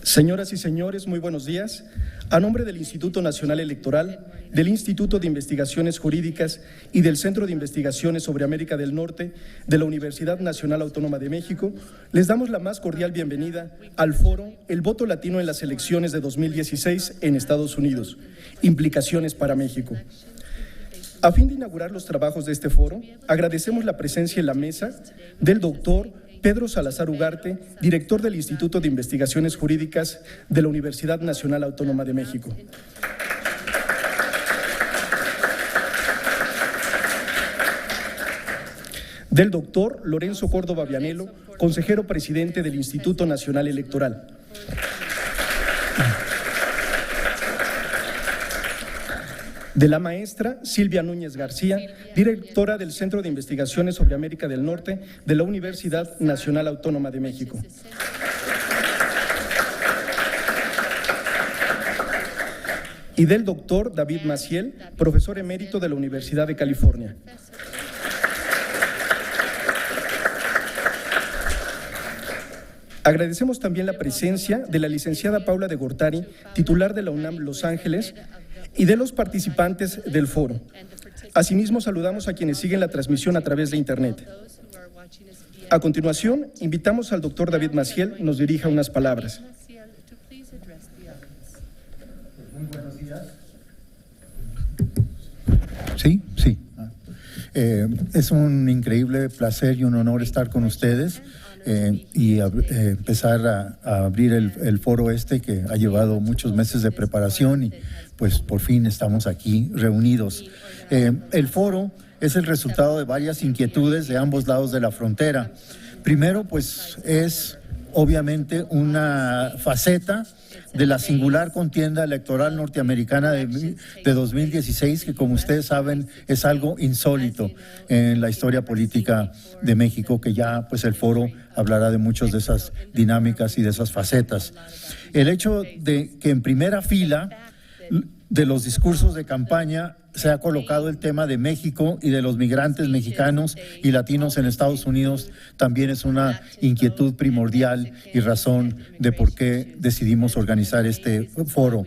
Señoras y señores, muy buenos días. A nombre del Instituto Nacional Electoral, del Instituto de Investigaciones Jurídicas y del Centro de Investigaciones sobre América del Norte de la Universidad Nacional Autónoma de México, les damos la más cordial bienvenida al foro El voto latino en las elecciones de 2016 en Estados Unidos, implicaciones para México. A fin de inaugurar los trabajos de este foro, agradecemos la presencia en la mesa del doctor Pedro Salazar Ugarte, director del Instituto de Investigaciones Jurídicas de la Universidad Nacional Autónoma de México. Del doctor Lorenzo Córdoba Vianello, consejero presidente del Instituto Nacional Electoral. De la maestra Silvia Núñez García, directora del Centro de Investigaciones sobre América del Norte de la Universidad Nacional Autónoma de México. Y del doctor David Maciel, profesor emérito de la Universidad de California. Agradecemos también la presencia de la licenciada Paula de Gortari, titular de la UNAM Los Ángeles, y de los participantes del foro. Asimismo, saludamos a quienes siguen la transmisión a través de Internet. A continuación, invitamos al doctor David Maciel nos dirija unas palabras. Muy buenos días. Sí. Es un increíble placer y un honor estar con ustedes y empezar a abrir el foro que ha llevado muchos meses de preparación y pues por fin estamos aquí reunidos. El foro es el resultado de varias inquietudes de ambos lados de la frontera. Primero, pues es obviamente una faceta de la singular contienda electoral norteamericana de 2016, que como ustedes saben es algo insólito en la historia política de México, que ya pues el foro hablará de muchas de esas dinámicas y de esas facetas. El hecho de que en primera fila de los discursos de campaña se ha colocado el tema de México y de los migrantes mexicanos y latinos en Estados Unidos también es una inquietud primordial y razón de por qué decidimos organizar este foro.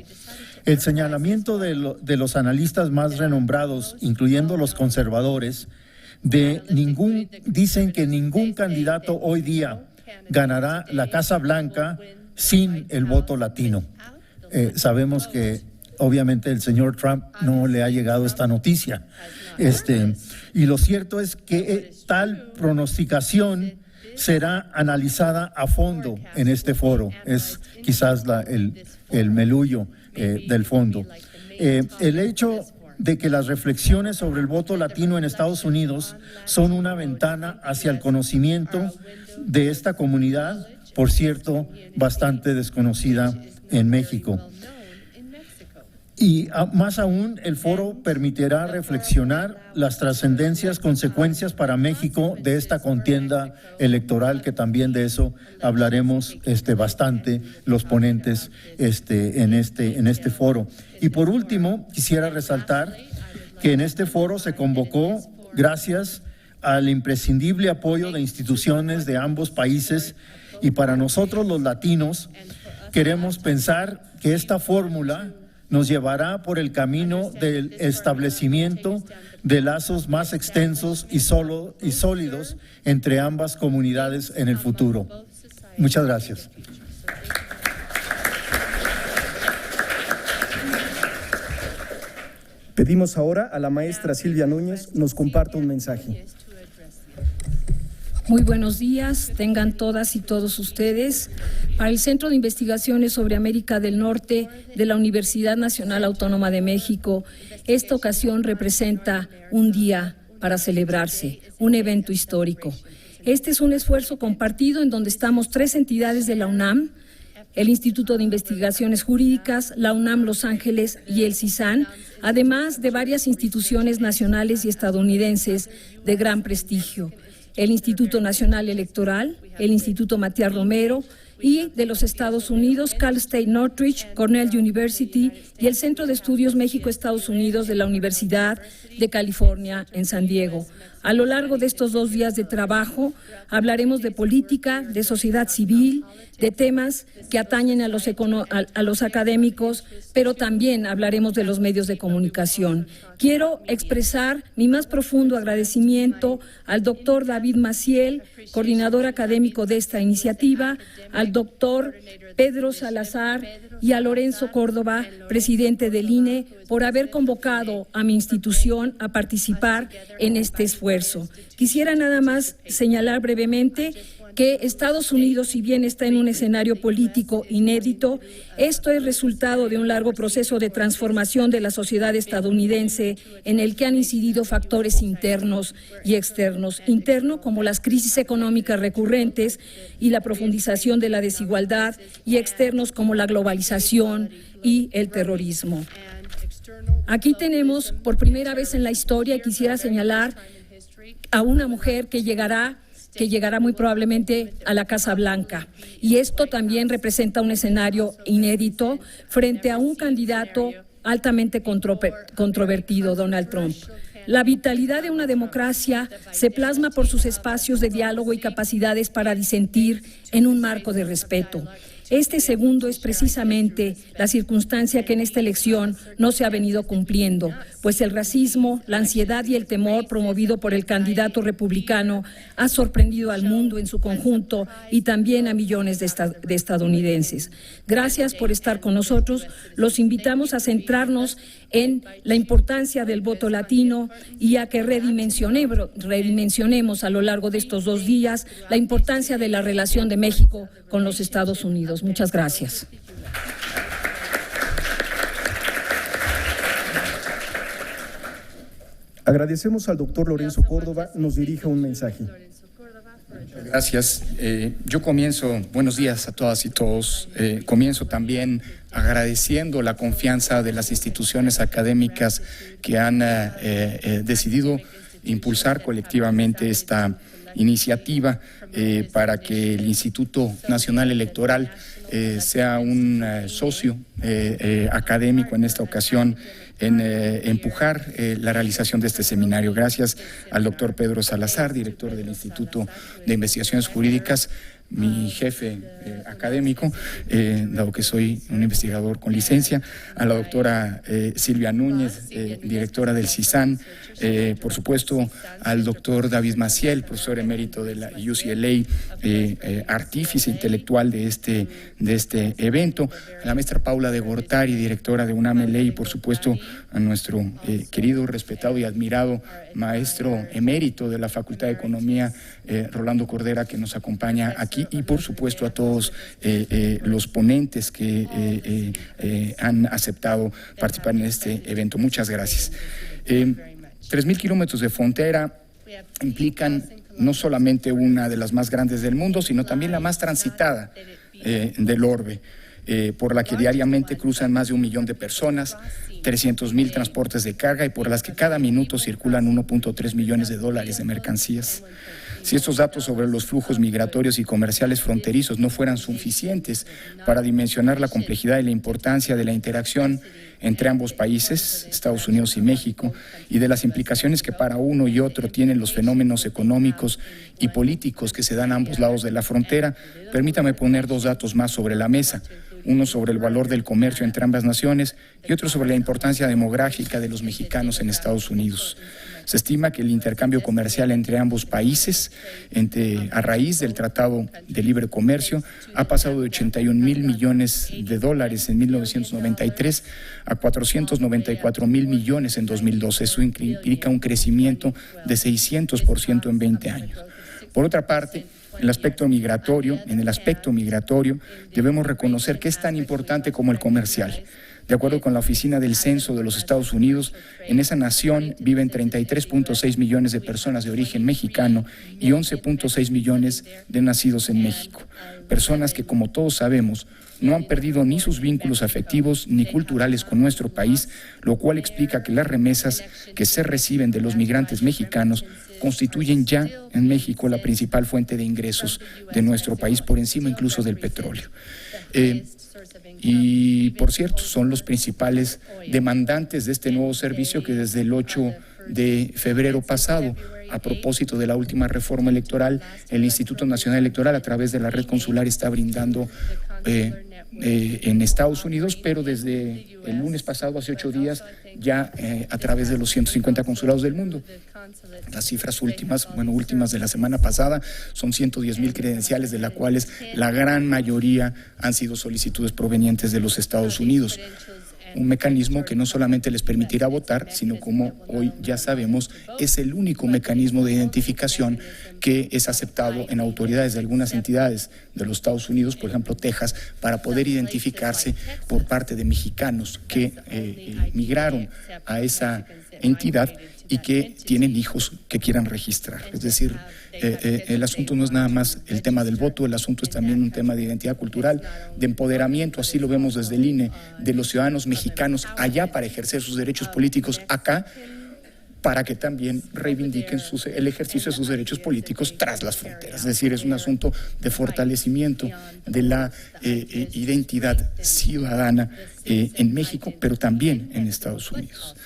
El señalamiento de los analistas más renombrados, incluyendo los conservadores, dicen que ningún candidato hoy día ganará la Casa Blanca sin el voto latino. Sabemos que obviamente el señor Trump no le ha llegado esta noticia. Y lo cierto es que tal pronosticación será analizada a fondo en este foro. Es quizás el melullo del fondo. El hecho de que las reflexiones sobre el voto latino en Estados Unidos son una ventana hacia el conocimiento de esta comunidad, por cierto, bastante desconocida en México. Y más aún, el foro permitirá reflexionar las trascendencias, consecuencias para México de esta contienda electoral, que también de eso hablaremos bastante los ponentes en este foro. Y por último, quisiera resaltar que en este foro se convocó gracias al imprescindible apoyo de instituciones de ambos países, y para nosotros los latinos queremos pensar que esta fórmula nos llevará por el camino del establecimiento de lazos más extensos y sólidos entre ambas comunidades en el futuro. Muchas gracias. Pedimos ahora a la maestra Silvia Núñez nos comparta un mensaje. Muy buenos días, tengan todas y todos ustedes. Para el Centro de Investigaciones sobre América del Norte de la Universidad Nacional Autónoma de México, esta ocasión representa un día para celebrarse, un evento histórico. Este es un esfuerzo compartido en donde estamos 3 entidades de la UNAM, el Instituto de Investigaciones Jurídicas, la UNAM Los Ángeles y el CISAN, además de varias instituciones nacionales y estadounidenses de gran prestigio. El Instituto Nacional Electoral, el Instituto Matías Romero y de los Estados Unidos, Cal State Northridge, Cornell University y el Centro de Estudios México-Estados Unidos de la Universidad de California en San Diego. A lo largo de estos 2 días de trabajo hablaremos de política, de sociedad civil, de temas que atañen a los académicos, pero también hablaremos de los medios de comunicación. Quiero expresar mi más profundo agradecimiento al doctor David Maciel, coordinador académico de esta iniciativa, al doctor Pedro Salazar y a Lorenzo Córdoba, presidente del INE, por haber convocado a mi institución a participar en este esfuerzo. Quisiera nada más señalar brevemente que Estados Unidos, si bien está en un escenario político inédito, esto es resultado de un largo proceso de transformación de la sociedad estadounidense en el que han incidido factores internos y externos. Interno como las crisis económicas recurrentes y la profundización de la desigualdad, y externos como la globalización y el terrorismo. Aquí tenemos por primera vez en la historia, y quisiera señalar a una mujer que llegará muy probablemente a la Casa Blanca. Y esto también representa un escenario inédito frente a un candidato altamente controvertido, Donald Trump. La vitalidad de una democracia se plasma por sus espacios de diálogo y capacidades para disentir en un marco de respeto. Este segundo es precisamente la circunstancia que en esta elección no se ha venido cumpliendo, pues el racismo, la ansiedad y el temor promovido por el candidato republicano ha sorprendido al mundo en su conjunto y también a millones de estadounidenses. Gracias por estar con nosotros. Los invitamos a centrarnos en la importancia del voto latino y a que redimensionemos a lo largo de estos 2 días la importancia de la relación de México con los Estados Unidos. Muchas gracias. Agradecemos al doctor Lorenzo Córdoba, nos dirige un mensaje. Gracias. Yo comienzo, buenos días a todas y todos. Comienzo también agradeciendo la confianza de las instituciones académicas que han decidido impulsar colectivamente esta iniciativa para que el Instituto Nacional Electoral sea un socio académico en esta ocasión en empujar la realización de este seminario. Gracias al doctor Pedro Salazar, director del Instituto de Investigaciones Jurídicas, mi jefe académico, dado que soy un investigador con licencia, a la doctora Silvia Núñez, directora del CISAN, por supuesto al doctor David Maciel, profesor emérito de la UCLA, artífice intelectual de este evento, a la maestra Paula de Gortari, directora de UNAM LA, y por supuesto a nuestro querido, respetado y admirado maestro emérito de la Facultad de Economía, Rolando Cordera, que nos acompaña aquí, y por supuesto a todos los ponentes que han aceptado participar en este evento. Muchas gracias. 3,000 kilómetros de frontera implican no solamente una de las más grandes del mundo, sino también la más transitada del orbe, por la que diariamente cruzan más de 1 millón de personas, 300,000 transportes de carga y por las que cada minuto circulan 1.3 millones de dólares de mercancías. Si estos datos sobre los flujos migratorios y comerciales fronterizos no fueran suficientes para dimensionar la complejidad y la importancia de la interacción entre ambos países, Estados Unidos y México, y de las implicaciones que para uno y otro tienen los fenómenos económicos y políticos que se dan a ambos lados de la frontera, permítame poner 2 datos más sobre la mesa. Uno sobre el valor del comercio entre ambas naciones y otro sobre la importancia demográfica de los mexicanos en Estados Unidos. Se estima que el intercambio comercial entre ambos países, a raíz del Tratado de Libre Comercio, ha pasado de 81,000 millones de dólares en 1993 a 494,000 millones en 2012. Eso implica un crecimiento de 600% en 20 años. Por otra parte, en el aspecto migratorio, debemos reconocer que es tan importante como el comercial. De acuerdo con la Oficina del Censo de los Estados Unidos, en esa nación viven 33.6 millones de personas de origen mexicano y 11.6 millones de nacidos en México. Personas que, como todos sabemos, no han perdido ni sus vínculos afectivos ni culturales con nuestro país, lo cual explica que las remesas que se reciben de los migrantes mexicanos constituyen ya en México la principal fuente de ingresos de nuestro país, por encima incluso del petróleo. Y, por cierto, son los principales demandantes de este nuevo servicio que desde el 8 de febrero pasado, a propósito de la última reforma electoral, el Instituto Nacional Electoral, a través de la red consular, está brindando en Estados Unidos, pero desde el lunes pasado, hace 8 días, ya a través de los 150 consulados del mundo. Las cifras últimas de la semana pasada son 110,000 credenciales, de las cuales la gran mayoría han sido solicitudes provenientes de los Estados Unidos. Un mecanismo que no solamente les permitirá votar, sino, como hoy ya sabemos, es el único mecanismo de identificación que es aceptado en autoridades de algunas entidades de los Estados Unidos, por ejemplo Texas, para poder identificarse por parte de mexicanos que migraron a esa entidad y que tienen hijos que quieran registrar. Es decir, el asunto no es nada más el tema del voto, el asunto es también un tema de identidad cultural, de empoderamiento, así lo vemos desde el INE, de los ciudadanos mexicanos allá para ejercer sus derechos políticos acá, para que también reivindiquen el ejercicio de sus derechos políticos tras las fronteras. Es decir, es un asunto de fortalecimiento de la identidad ciudadana en México, pero también en Estados Unidos.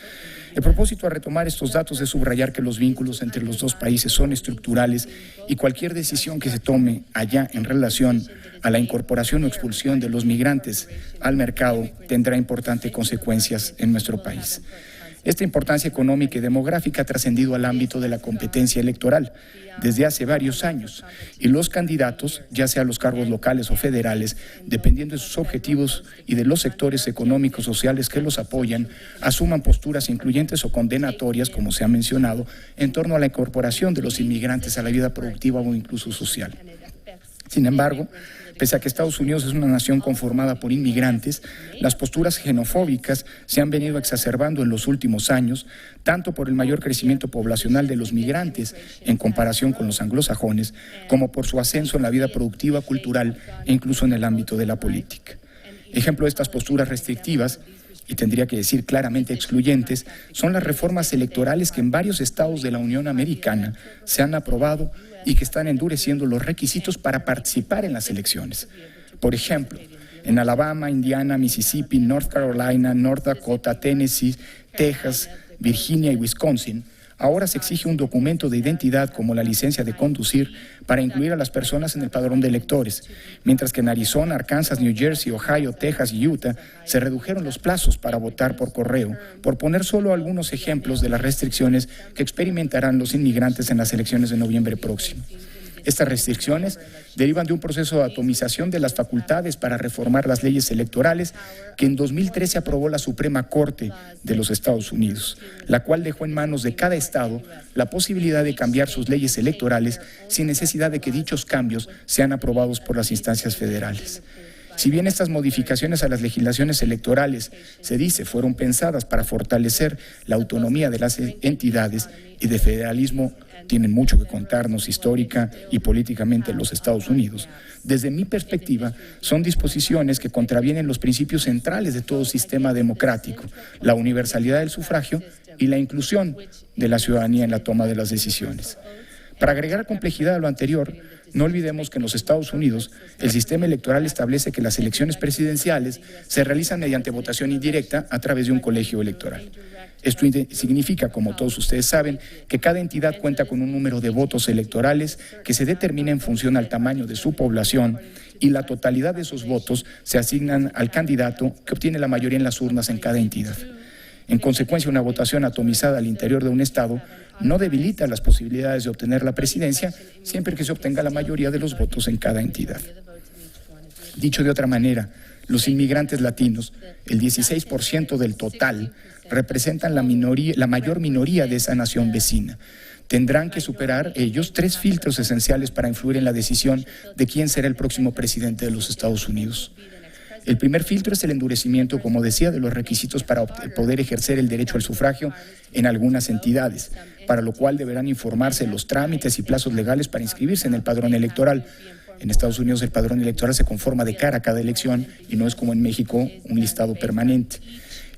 El propósito a retomar estos datos es subrayar que los vínculos entre los dos países son estructurales y cualquier decisión que se tome allá en relación a la incorporación o expulsión de los migrantes al mercado tendrá importantes consecuencias en nuestro país. Esta importancia económica y demográfica ha trascendido al ámbito de la competencia electoral desde hace varios años, y los candidatos, ya sea los cargos locales o federales, dependiendo de sus objetivos y de los sectores económicos sociales que los apoyan, asuman posturas incluyentes o condenatorias, como se ha mencionado, en torno a la incorporación de los inmigrantes a la vida productiva o incluso social. Sin embargo, pese a que Estados Unidos es una nación conformada por inmigrantes, las posturas xenofóbicas se han venido exacerbando en los últimos años, tanto por el mayor crecimiento poblacional de los migrantes en comparación con los anglosajones, como por su ascenso en la vida productiva, cultural e incluso en el ámbito de la política. Ejemplo de estas posturas restrictivas, y tendría que decir claramente excluyentes, son las reformas electorales que en varios estados de la Unión Americana se han aprobado y que están endureciendo los requisitos para participar en las elecciones. Por ejemplo, en Alabama, Indiana, Mississippi, North Carolina, North Dakota, Tennessee, Texas, Virginia y Wisconsin, ahora se exige un documento de identidad como la licencia de conducir para incluir a las personas en el padrón de electores, mientras que en Arizona, Arkansas, New Jersey, Ohio, Texas y Utah se redujeron los plazos para votar por correo, por poner solo algunos ejemplos de las restricciones que experimentarán los inmigrantes en las elecciones de noviembre próximo. Estas restricciones derivan de un proceso de atomización de las facultades para reformar las leyes electorales que en 2013 aprobó la Suprema Corte de los Estados Unidos, la cual dejó en manos de cada estado la posibilidad de cambiar sus leyes electorales sin necesidad de que dichos cambios sean aprobados por las instancias federales. Si bien estas modificaciones a las legislaciones electorales, se dice, fueron pensadas para fortalecer la autonomía de las entidades y de federalismo, tienen mucho que contarnos histórica y políticamente en los Estados Unidos, desde mi perspectiva, son disposiciones que contravienen los principios centrales de todo sistema democrático, la universalidad del sufragio y la inclusión de la ciudadanía en la toma de las decisiones. Para agregar complejidad a lo anterior, no olvidemos que en los Estados Unidos el sistema electoral establece que las elecciones presidenciales se realizan mediante votación indirecta a través de un colegio electoral. Esto significa, como todos ustedes saben, que cada entidad cuenta con un número de votos electorales que se determina en función al tamaño de su población, y la totalidad de esos votos se asignan al candidato que obtiene la mayoría en las urnas en cada entidad. En consecuencia, una votación atomizada al interior de un estado no debilita las posibilidades de obtener la presidencia siempre que se obtenga la mayoría de los votos en cada entidad. Dicho de otra manera, los inmigrantes latinos, el 16% del total, representan la mayor minoría de esa nación vecina. Tendrán que superar ellos 3 filtros esenciales para influir en la decisión de quién será el próximo presidente de los Estados Unidos. El primer filtro es el endurecimiento, como decía, de los requisitos para poder ejercer el derecho al sufragio en algunas entidades, para lo cual deberán informarse los trámites y plazos legales para inscribirse en el padrón electoral. En Estados Unidos el padrón electoral se conforma de cara a cada elección y no es como en México un listado permanente.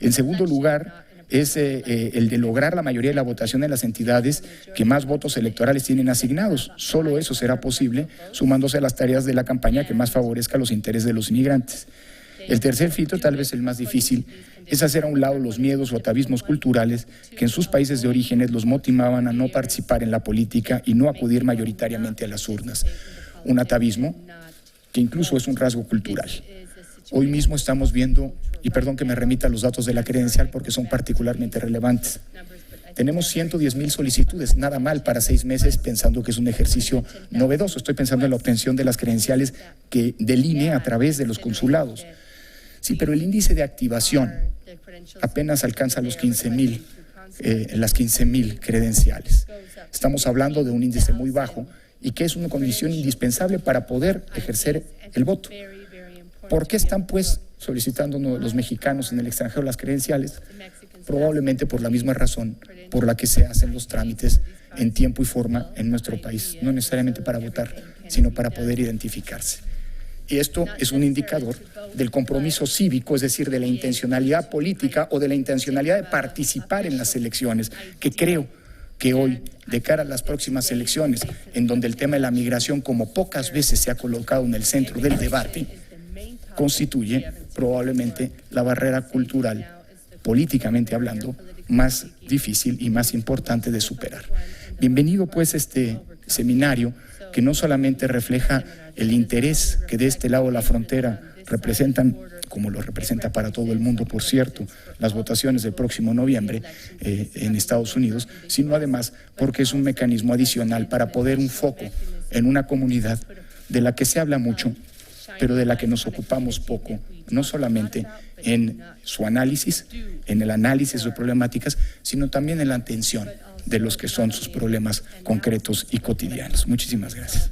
En segundo lugar, es el de lograr la mayoría de la votación en las entidades que más votos electorales tienen asignados. Solo eso será posible sumándose a las tareas de la campaña que más favorezca los intereses de los inmigrantes. El tercer filtro, tal vez el más difícil, es hacer a un lado los miedos o atavismos culturales que en sus países de orígenes los motivaban a no participar en la política y no acudir mayoritariamente a las urnas. Un atavismo que incluso es un rasgo cultural. Hoy mismo estamos viendo, y perdón que me remita a los datos de la credencial porque son particularmente relevantes, tenemos 110,000 solicitudes, nada mal para 6 meses, pensando que es un ejercicio novedoso. Estoy pensando en la obtención de las credenciales que del INE a través de los consulados. Sí, pero el índice de activación apenas alcanza los 15,000, las 15,000 credenciales. Estamos hablando de un índice muy bajo y que es una condición indispensable para poder ejercer el voto. ¿Por qué están, pues, solicitando los mexicanos en el extranjero las credenciales? Probablemente por la misma razón por la que se hacen los trámites en tiempo y forma en nuestro país, no necesariamente para votar, sino para poder identificarse. Y esto es un indicador del compromiso cívico, es decir, de la intencionalidad política o de la intencionalidad de participar en las elecciones, que creo que hoy, de cara a las próximas elecciones, en donde el tema de la migración, como pocas veces se ha colocado en el centro del debate, constituye probablemente la barrera cultural, políticamente hablando, más difícil y más importante de superar. Bienvenido, pues, este seminario que no solamente refleja el interés que de este lado de la frontera representan, como lo representa para todo el mundo, por cierto, las votaciones del próximo noviembre en Estados Unidos, sino además porque es un mecanismo adicional para poner un foco en una comunidad de la que se habla mucho, pero de la que nos ocupamos poco, no solamente en su análisis, en el análisis de problemáticas, sino también en la atención de los que son sus problemas concretos y cotidianos. Muchísimas gracias.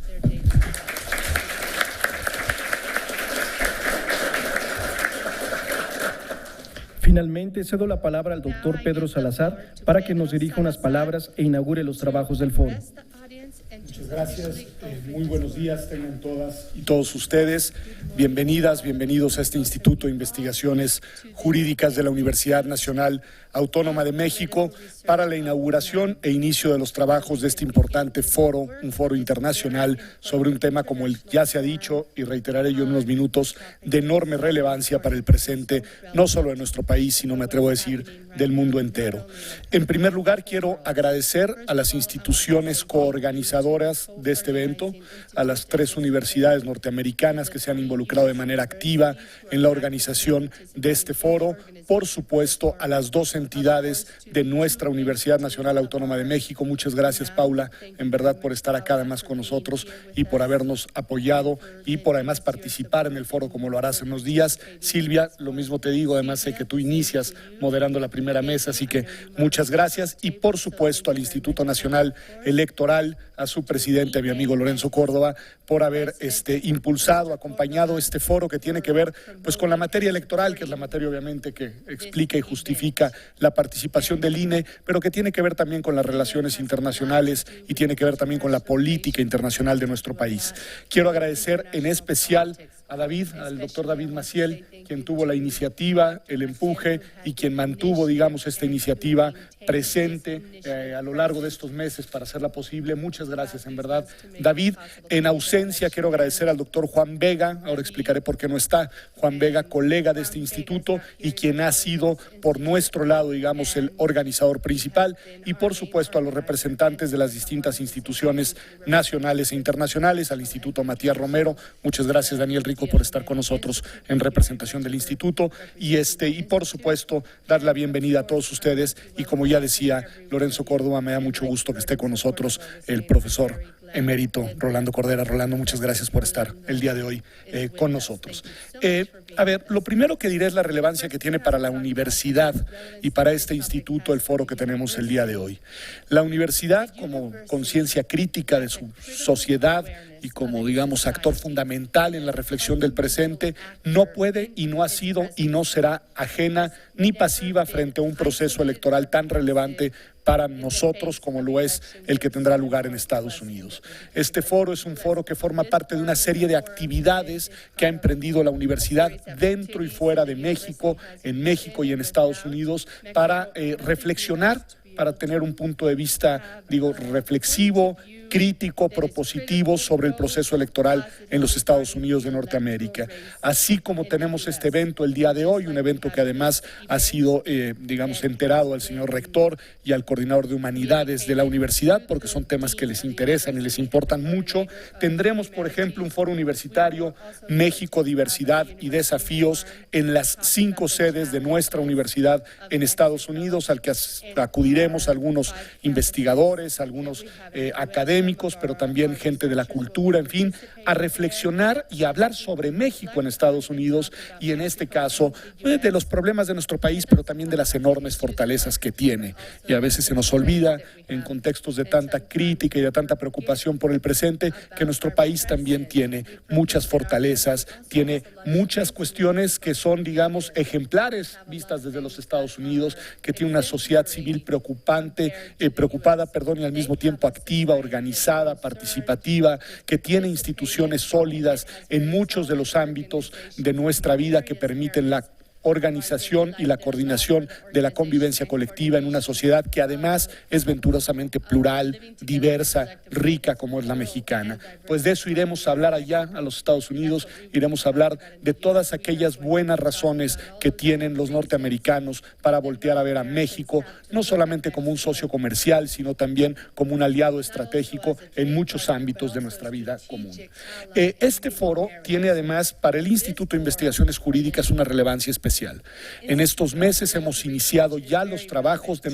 Finalmente, cedo la palabra al doctor Pedro Salazar para que nos dirija unas palabras e inaugure los trabajos del foro. Muchas gracias. Muy buenos días tengan todas y todos ustedes. Bienvenidas, bienvenidos a este Instituto de Investigaciones Jurídicas de la Universidad Nacional Autónoma de México para la inauguración e inicio de los trabajos de este importante foro, un foro internacional sobre un tema, como ya se ha dicho y reiteraré yo en unos minutos, de enorme relevancia para el presente, no solo de nuestro país, sino, me atrevo a decir, del mundo entero. En primer lugar, quiero agradecer a las instituciones coorganizadoras de este evento, a las 3 universidades norteamericanas que se han involucrado de manera activa en la organización de este foro, por supuesto a las 2 entidades de nuestra Universidad Nacional Autónoma de México. Muchas gracias, Paula, en verdad, por estar acá además con nosotros y por habernos apoyado y por además participar en el foro como lo harás en unos días. Silvia, lo mismo te digo, además sé que tú inicias moderando la primera mesa, así que muchas gracias. Y por supuesto al Instituto Nacional Electoral, a su presidente, mi amigo Lorenzo Córdoba, por haber impulsado, acompañado este foro que tiene que ver pues con la materia electoral, que es la materia obviamente que explica y justifica la participación del INE, pero que tiene que ver también con las relaciones internacionales y tiene que ver también con la política internacional de nuestro país. Quiero agradecer en especial a David, al doctor David Maciel, quien tuvo la iniciativa, el empuje y quien mantuvo, digamos, esta iniciativa presente a lo largo de estos meses para hacerla posible. Muchas gracias, en verdad, David. En ausencia, quiero agradecer al doctor Juan Vega, ahora explicaré por qué no está, Juan Vega, colega de este instituto y quien ha sido por nuestro lado, digamos, el organizador principal, y por supuesto a los representantes de las distintas instituciones nacionales e internacionales, al Instituto Matías Romero. Muchas gracias, Daniel Rico, por estar con nosotros en representación del instituto y por supuesto dar la bienvenida a todos ustedes, y como ya decía Lorenzo Córdoba, me da mucho gusto que esté con nosotros el profesor emérito Rolando Cordera. Rolando, muchas gracias por estar el día de hoy con nosotros. A ver, lo primero que diré es la relevancia que tiene para la universidad y para este instituto el foro que tenemos el día de hoy. La universidad, como conciencia crítica de su sociedad y como, digamos, actor fundamental en la reflexión del presente, no puede y no ha sido y no será ajena ni pasiva frente a un proceso electoral tan relevante para nosotros como lo es el que tendrá lugar en Estados Unidos. Este foro es un foro que forma parte de una serie de actividades que ha emprendido la universidad dentro y fuera de México, en México y en Estados Unidos, para reflexionar, para tener un punto de vista, reflexivo, crítico, propositivo sobre el proceso electoral en los Estados Unidos de Norteamérica. Así como tenemos este evento el día de hoy, un evento que además ha sido, enterado al señor rector y al coordinador de humanidades de la universidad, porque son temas que les interesan y les importan mucho. Tendremos, por ejemplo, un foro universitario, México, Diversidad y Desafíos, en las 5 sedes de nuestra universidad en Estados Unidos, al que acudiremos algunos investigadores, algunos académicos, pero también gente de la cultura, en fin, a reflexionar y a hablar sobre México en Estados Unidos y en este caso de los problemas de nuestro país, pero también de las enormes fortalezas que tiene. Y a veces se nos olvida en contextos de tanta crítica y de tanta preocupación por el presente que nuestro país también tiene muchas fortalezas, tiene muchas cuestiones que son, ejemplares vistas desde los Estados Unidos, que tiene una sociedad civil preocupada, y al mismo tiempo activa, organizada, participativa, que tiene instituciones sólidas en muchos de los ámbitos de nuestra vida que permiten la organización y la coordinación de la convivencia colectiva en una sociedad que además es venturosamente plural, diversa, rica como es la mexicana. Pues de eso iremos a hablar allá a los Estados Unidos, iremos a hablar de todas aquellas buenas razones que tienen los norteamericanos para voltear a ver a México, no solamente como un socio comercial, sino también como un aliado estratégico en muchos ámbitos de nuestra vida común. Este foro tiene además para el Instituto de Investigaciones Jurídicas una relevancia especial. En estos meses hemos iniciado ya los trabajos de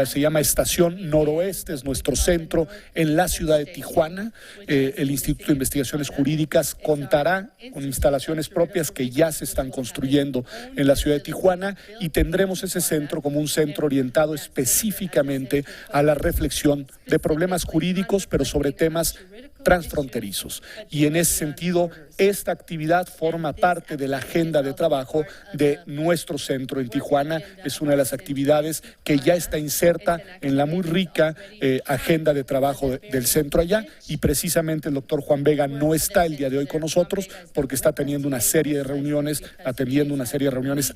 se llama Estación Noroeste, es nuestro centro en la ciudad de Tijuana. El Instituto de Investigaciones Jurídicas contará con instalaciones propias que ya se están construyendo en la ciudad de Tijuana y tendremos ese centro como un centro orientado específicamente a la reflexión de problemas jurídicos, pero sobre temas transfronterizos. Y en ese sentido, esta actividad forma parte de la agenda de trabajo de nuestro centro en Tijuana. Es una de las actividades que ya está inserta en la muy rica agenda de trabajo del centro allá, y precisamente el doctor Juan Vega no está el día de hoy con nosotros porque está atendiendo una serie de reuniones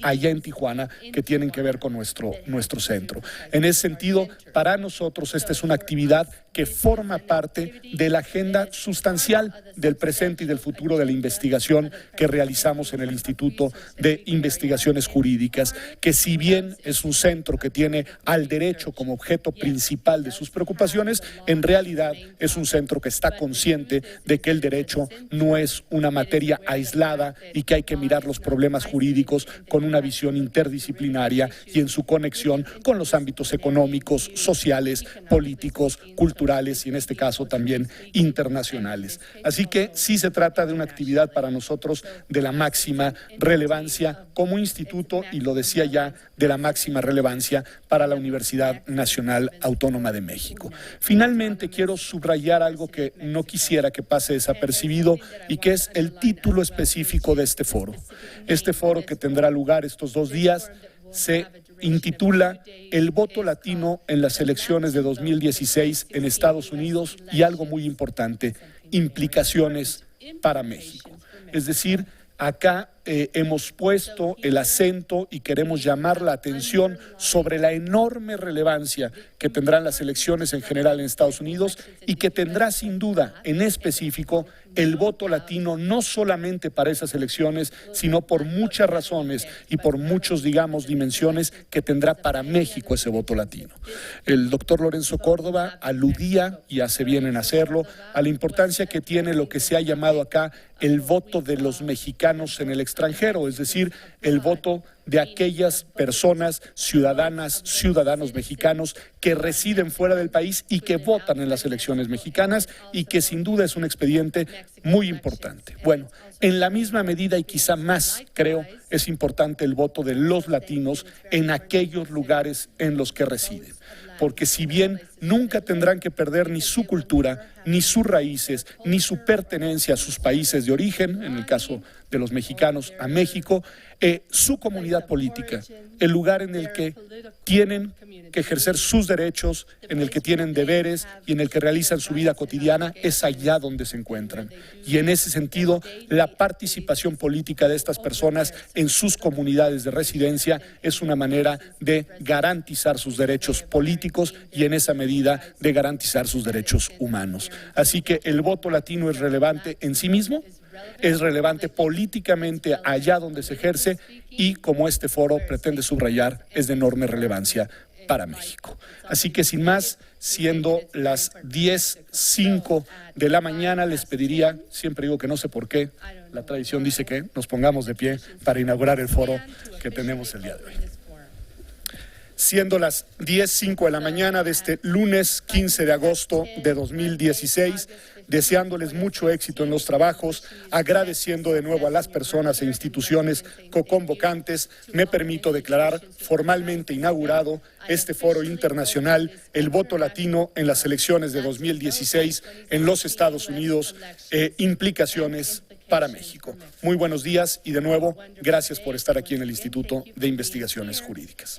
allá en Tijuana que tienen que ver con nuestro centro. En ese sentido, para nosotros esta es una actividad que forma parte de la agenda sustancial del presente y del futuro de la investigación que realizamos en el Instituto de Investigaciones Jurídicas, que si bien es un centro que tiene al derecho como objeto principal de sus preocupaciones, en realidad es un centro que está consciente de que el derecho no es una materia aislada y que hay que mirar los problemas jurídicos con una visión interdisciplinaria y en su conexión con los ámbitos económicos, sociales, políticos, culturales y en este caso también internacionales. Así que sí se trata de una actividad para nosotros de la máxima relevancia como instituto y lo decía ya, de la máxima relevancia para la Universidad Nacional Autónoma de México. Finalmente quiero subrayar algo que no quisiera que pase desapercibido y que es el título específico de este foro. Este foro que tendrá lugar estos 2 días se intitula El voto latino en las elecciones de 2016 en Estados Unidos y algo muy importante, implicaciones para México. Es decir, acá hemos puesto el acento y queremos llamar la atención sobre la enorme relevancia que tendrán las elecciones en general en Estados Unidos y que tendrá sin duda en específico el voto latino no solamente para esas elecciones, sino por muchas razones y por muchos, dimensiones que tendrá para México ese voto latino. El doctor Lorenzo Córdoba aludía, y hace bien en hacerlo, a la importancia que tiene lo que se ha llamado acá el voto de los mexicanos en el extranjero, es decir, el voto de aquellas personas, ciudadanos mexicanos que residen fuera del país y que votan en las elecciones mexicanas, y que sin duda es un expediente muy importante. Bueno, en la misma medida y quizá más, creo, es importante el voto de los latinos en aquellos lugares en los que residen. Porque si bien nunca tendrán que perder ni su cultura, ni sus raíces, ni su pertenencia a sus países de origen, en el caso de los mexicanos a México, su comunidad política, el lugar en el que tienen que ejercer sus derechos, en el que tienen deberes y en el que realizan su vida cotidiana, es allá donde se encuentran. Y en ese sentido, la participación política de estas personas en sus comunidades de residencia es una manera de garantizar sus derechos políticos y en esa medida de garantizar sus derechos humanos. Así que el voto latino es relevante en sí mismo, es relevante políticamente allá donde se ejerce y, como este foro pretende subrayar, es de enorme relevancia para México. Así que sin más, siendo las 10:05 de la mañana, les pediría, siempre digo que no sé por qué, la tradición dice que nos pongamos de pie para inaugurar el foro que tenemos el día de hoy. Siendo las 10:05 de la mañana de este lunes 15 de agosto de 2016, deseándoles mucho éxito en los trabajos, agradeciendo de nuevo a las personas e instituciones coconvocantes, me permito declarar formalmente inaugurado este foro internacional, el voto latino en las elecciones de 2016 en los Estados Unidos, implicaciones para México. Muy buenos días y de nuevo, gracias por estar aquí en el Instituto de Investigaciones Jurídicas.